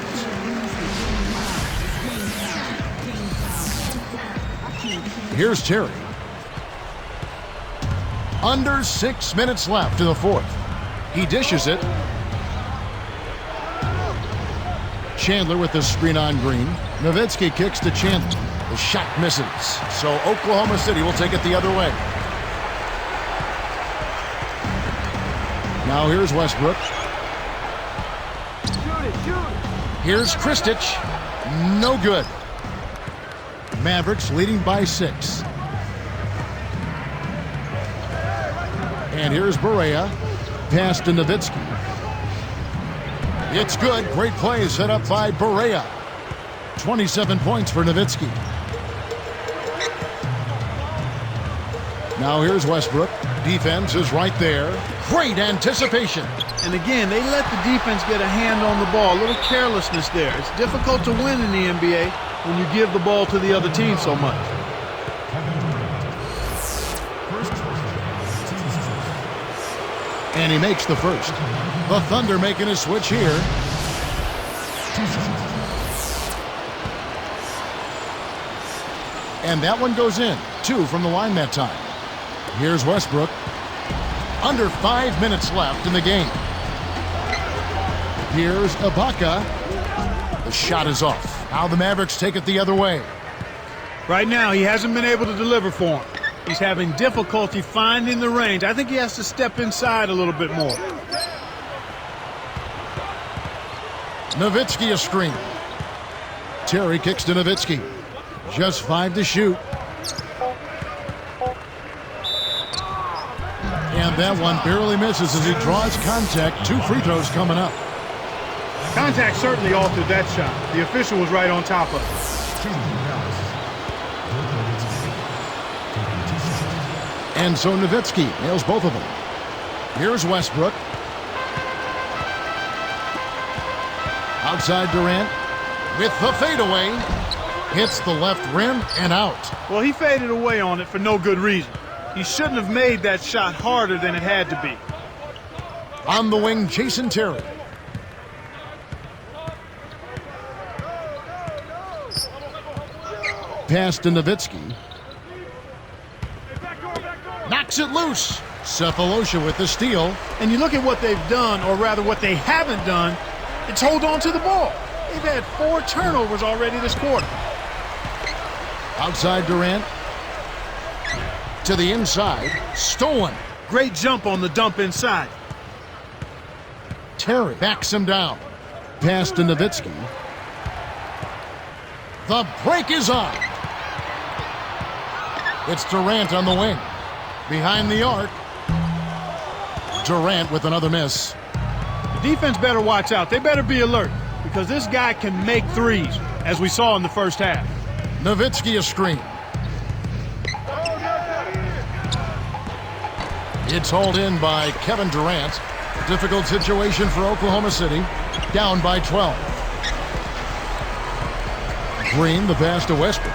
Here's Terry. Under 6 minutes left in the fourth. He dishes it. Chandler with the screen on Green. Nowitzki kicks to Chandler. The shot misses. So Oklahoma City will take it the other way. Now here's Westbrook. Here's Kristich. No good. Mavericks leading by 6. And here's Barea. Pass to Nowitzki. It's good. Great play set up by Barea. 27 points for Nowitzki. Now here's Westbrook. Defense is right there. Great anticipation. And again, they let the defense get a hand on the ball. A little carelessness there. It's difficult to win in the NBA when you give the ball to the other team so much. And he makes the first. The Thunder making a switch here. And that one goes in. 2 from the line that time. Here's Westbrook. Under 5 minutes left in the game. Here's Ibaka. The shot is off. Now the Mavericks take it the other way. Right now, he hasn't been able to deliver for him. He's having difficulty finding the range. I think he has to step inside a little bit more. Nowitzki a screen. Terry kicks to Nowitzki. Just 5 to shoot. And that one barely misses as he draws contact. 2 free throws coming up. Contact certainly altered that shot. The official was right on top of it. And so Nowitzki nails both of them. Here's Westbrook. Outside Durant with the fadeaway. Hits the left rim and out. Well, he faded away on it for no good reason. He shouldn't have made that shot harder than it had to be. On the wing, Jason Terry. Pass to Nowitzki. Knocks it loose. Cephalosha with the steal. And you look at what they've done, or rather what they haven't done, it's hold on to the ball. They've had 4 turnovers already this quarter. Outside Durant. To the inside. Stolen. Great jump on the dump inside. Terry backs him down. Pass to Nowitzki. The break is on. It's Durant on the wing. Behind the arc. Durant with another miss. The defense better watch out. They better be alert because this guy can make threes, as we saw in the first half. Nowitzki a screen. It's hauled in by Kevin Durant. Difficult situation for Oklahoma City. Down by 12. Green, the pass to Westbrook.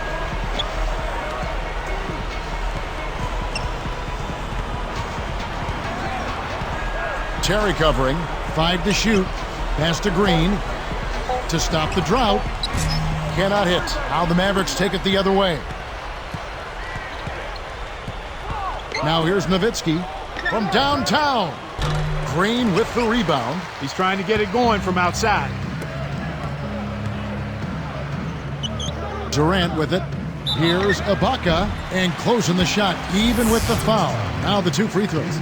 Terry covering. 5 to shoot. Pass to Green. To stop the drought. Cannot hit. Now the Mavericks take it the other way. Now here's Nowitzki from downtown. Green with the rebound. He's trying to get it going from outside. Durant with it. Here's Ibaka and closing the shot even with the foul. Now the 2 free throws.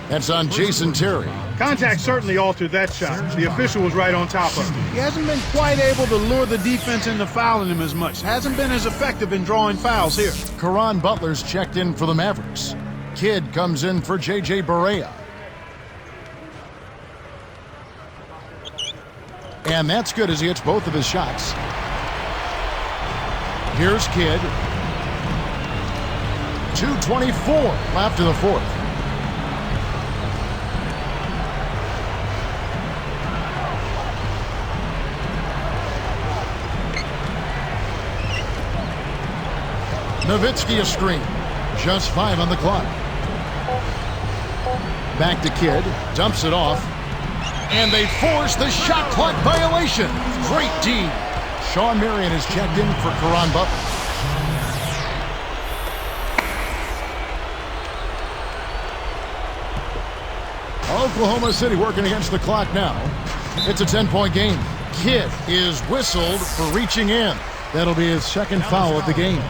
That's on Jason Terry. Contact certainly altered that shot. The official was right on top of it. He hasn't been quite able to lure the defense into fouling him as much. Hasn't been as effective in drawing fouls here. Caron Butler's checked in for the Mavericks. Kidd comes in for J.J. Barea. And that's good as he hits both of his shots. Here's Kidd. 2:24 left in the fourth. Nowitzki a screen. Just 5 on the clock. Back to Kidd. Dumps it off. And they force the shot clock violation. Great D. Sean Marion is checked in for Caron Butler. Oklahoma City working against the clock now. It's a 10-point game. Kidd is whistled for reaching in. That'll be his second foul of the game.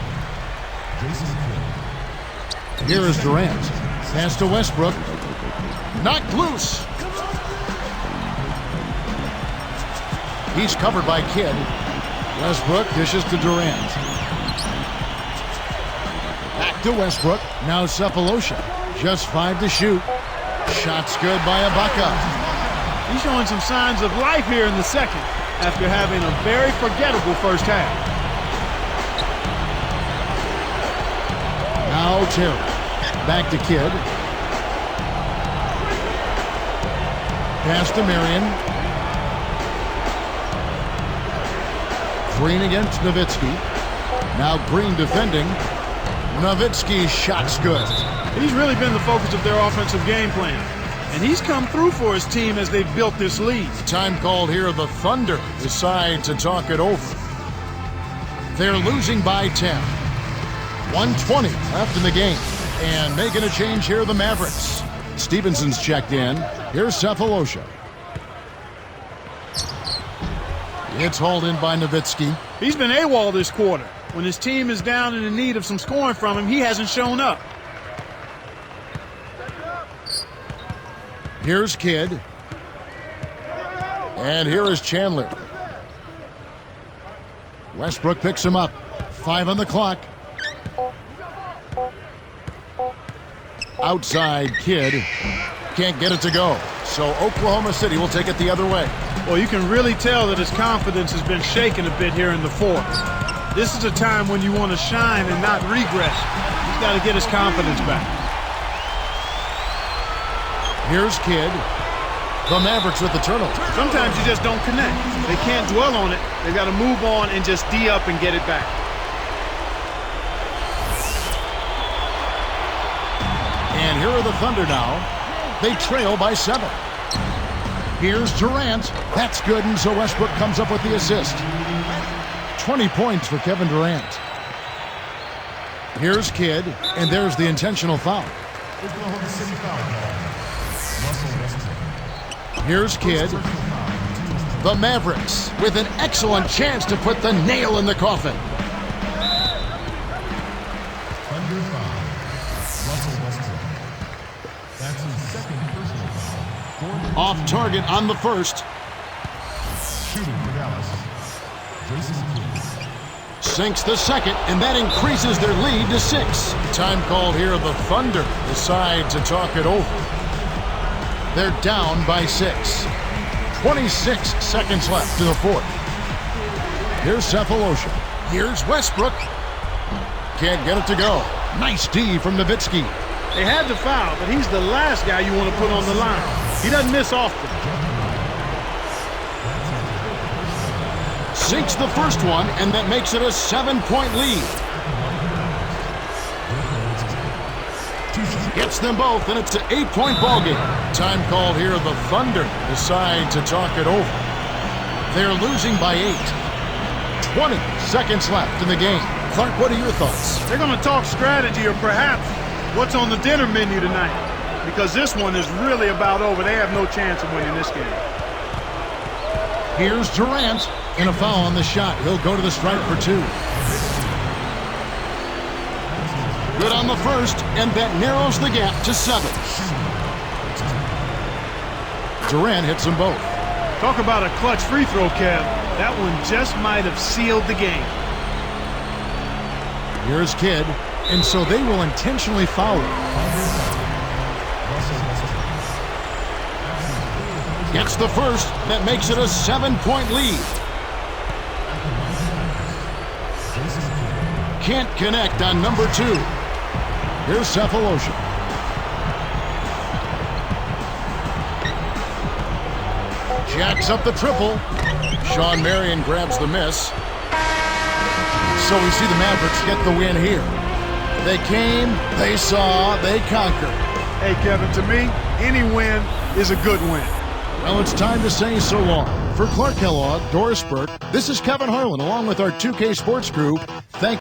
Here is Durant. Pass to Westbrook. Knocked loose. He's covered by Kidd. Westbrook dishes to Durant. Back to Westbrook. Now Cephalosha. Just 5 to shoot. Shot's good by Ibaka. He's showing some signs of life here in the second after having a very forgettable first half. Now Terry. Back to Kidd. Pass to Marion. Green against Nowitzki. Now Green defending. Nowitzki's shot's good. He's really been the focus of their offensive game plan. And he's come through for his team as they've built this lead. Time called here. The Thunder decide to talk it over. They're losing by 10. 1:20 left in the game. And making a change here, the Mavericks. Stevenson's checked in. Here's Cephalosha. It's hauled in by Nowitzki. He's been AWOL this quarter. When his team is down and in need of some scoring from him, he hasn't shown up. Here's Kidd. And here is Chandler. Westbrook picks him up. 5 on the clock. Outside Kidd. Can't get it to go. So Oklahoma City will take it the other way. Well, you can really tell that his confidence has been shaken a bit here in the fourth. This is a time when you want to shine and not regress. He's got to get his confidence back. Here's Kidd. The Mavericks with the turnover. Sometimes you just don't connect. They can't dwell on it. They've got to move on and just D up and get it back. And here are the Thunder now. They trail by 7. Here's Durant. That's good, and so Westbrook comes up with the assist. 20 points for Kevin Durant. Here's Kidd, and there's the intentional foul. Here's Kidd. The Mavericks with an excellent chance to put the nail in the coffin. Off target on the first. Sinks the second, and that increases their lead to 6. Time called here. The Thunder decide to talk it over. They're down by 6. 26 seconds left to the fourth. Here's Cephalosha. Here's Westbrook. Can't get it to go. Nice D from Nowitzki. They had the foul, but he's the last guy you want to put on the line. He doesn't miss often. Sinks the first one, and that makes it a 7-point lead. Gets them both, and it's an 8-point ballgame. Time called here. The Thunder decide to talk it over. They're losing by 8. 20 seconds left in the game. Clark, what are your thoughts? They're going to talk strategy, or perhaps what's on the dinner menu tonight, because this one is really about over. They have no chance of winning this game. Here's Durant, and a foul on the shot. He'll go to the stripe for 2. Good on the first, and that narrows the gap to 7. Durant hits them both. Talk about a clutch free throw, Kev. That one just might have sealed the game. Here's Kidd, and so they will intentionally foul him. Gets the first. That makes it a 7-point lead. Can't connect on number 2. Here's Cephalosha. Jacks up the triple. Sean Marion grabs the miss. So we see the Mavericks get the win here. They came, they saw, they conquered. Hey, Kevin, to me, any win is a good win. Well, it's time to say so long. For Clark Kellogg, Doris Burke, this is Kevin Harlan along with our 2K Sports crew. Thank